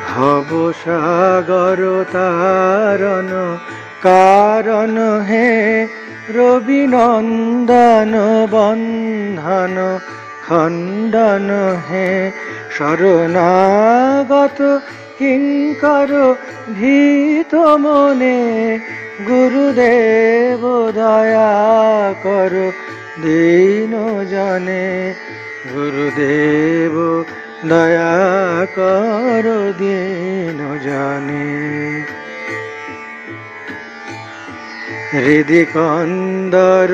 ভব সাগর তারণ কারণ হে রবিনন্দন বন্ধন খণ্ডন হে শরণাগত কিঙ্কর ভীত মনে গুরুদেব দয়া কর দীন জনে গুরুদেব দয়া কর দীন জনে হৃদি কন্দর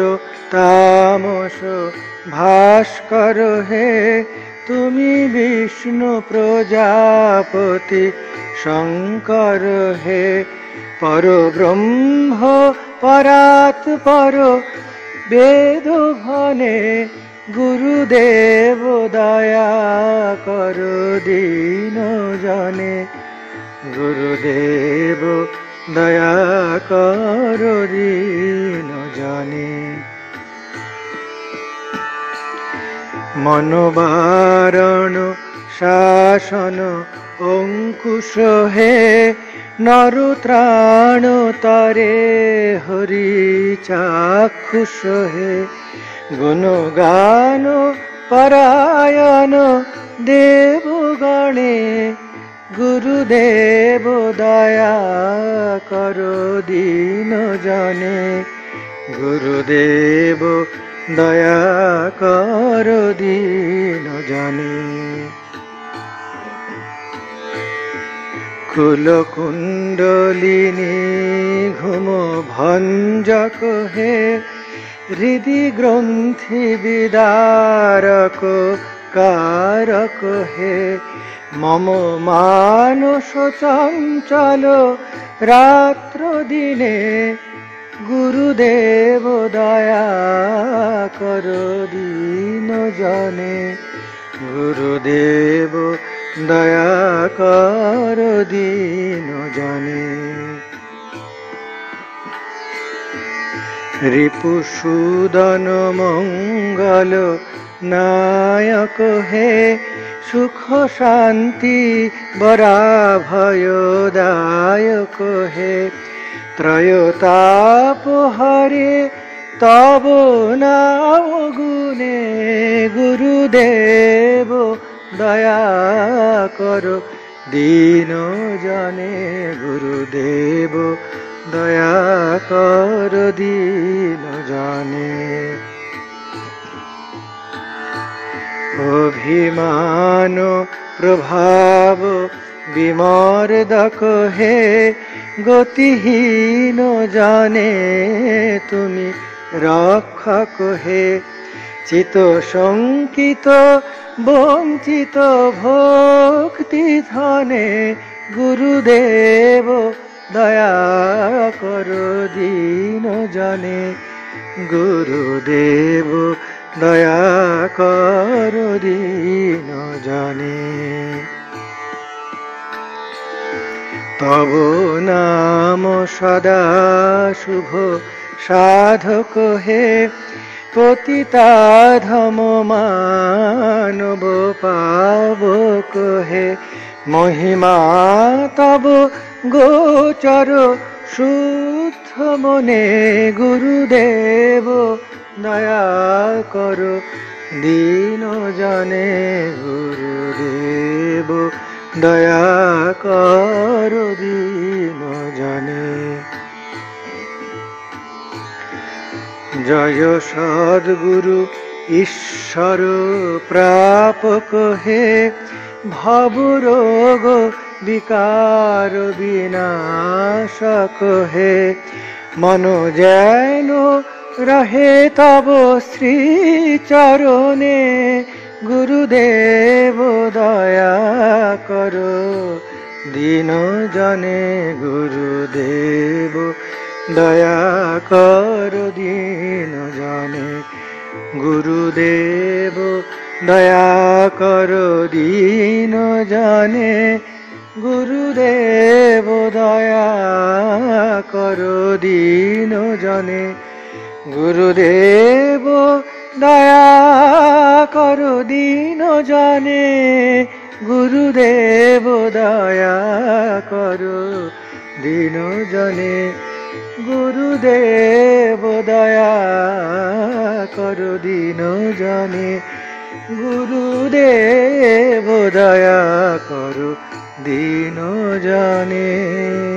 তামস ভাস্কর হে তুমি বিষ্ণু প্রজাপতি শঙ্কর হে পরব্রহ্ম পরাৎপর বেদ ঘনে গুরুদেব দয়া কর দীন জনে গুরুদেব দয়া কর দীন জনে মনোবারণ শাসন অঙ্কুশ হে নরত্রাণ তরে হরি চাক্ষুষ হে গুণগান পরায়ণ দেবগণে গুরুদেব দয়া কর দীন জনে গুরুদেব দয়া কর দীন জনে কুলকুণ্ডলিনী ঘুম ভঞ্জক হে হৃদি গ্রন্থি বিদারক কারক হে মম মানস চঞ্চল রাত্র দিনে গুরুদেব দয়া কর দীন জনে গুরুদেব দয়া কর দীন জনে রিপুসূদন মঙ্গল নায়ক হে সুখ শান্তি বরাভয়দায়ক হে ত্রয়তাপ হরে তব নাম গুণে গুরুদেব দয়া কর দীন জনে গুরুদেব দয়া কর দীন জনে অভিমান প্রভাব বিমর্দক হে গতিহীন জানে তুমি রক্ষক হে চিত শঙ্কিত বঞ্চিত ভক্তি ধনে গুরুদেব দয়া কর দীন জনে গুরুদেব দয়া কর দীন জনে তব নাম সদা শুভ সাধক হে পতিতাধম মানব পাবক হে মহিমা তব গোচর শুদ্ধ মনে গুরুদেব দয়া কর দীন জনে গুরুদেব দয়া কর দীন জনে জয় সদ্গুরু ঈশ্বর প্রাপক হে ভবরোগ বিকার বিনাশক হে মন যেন রহে তব শ্রী চরণে গুরুদেব দয়া কর দীন জনে গুরুদেব দয়া কর দীন জনে গুরুদেব দয়া কর দীন জনে গুরুদেব দয়া কর দীন জনে গুরুদেব দয়া কর দীন জনে গুরুদেব দয়া করো দীন জনে, গুরুদেব দয়া করো দীন জনে, গুরুদেব দয়া করো দীন জনে।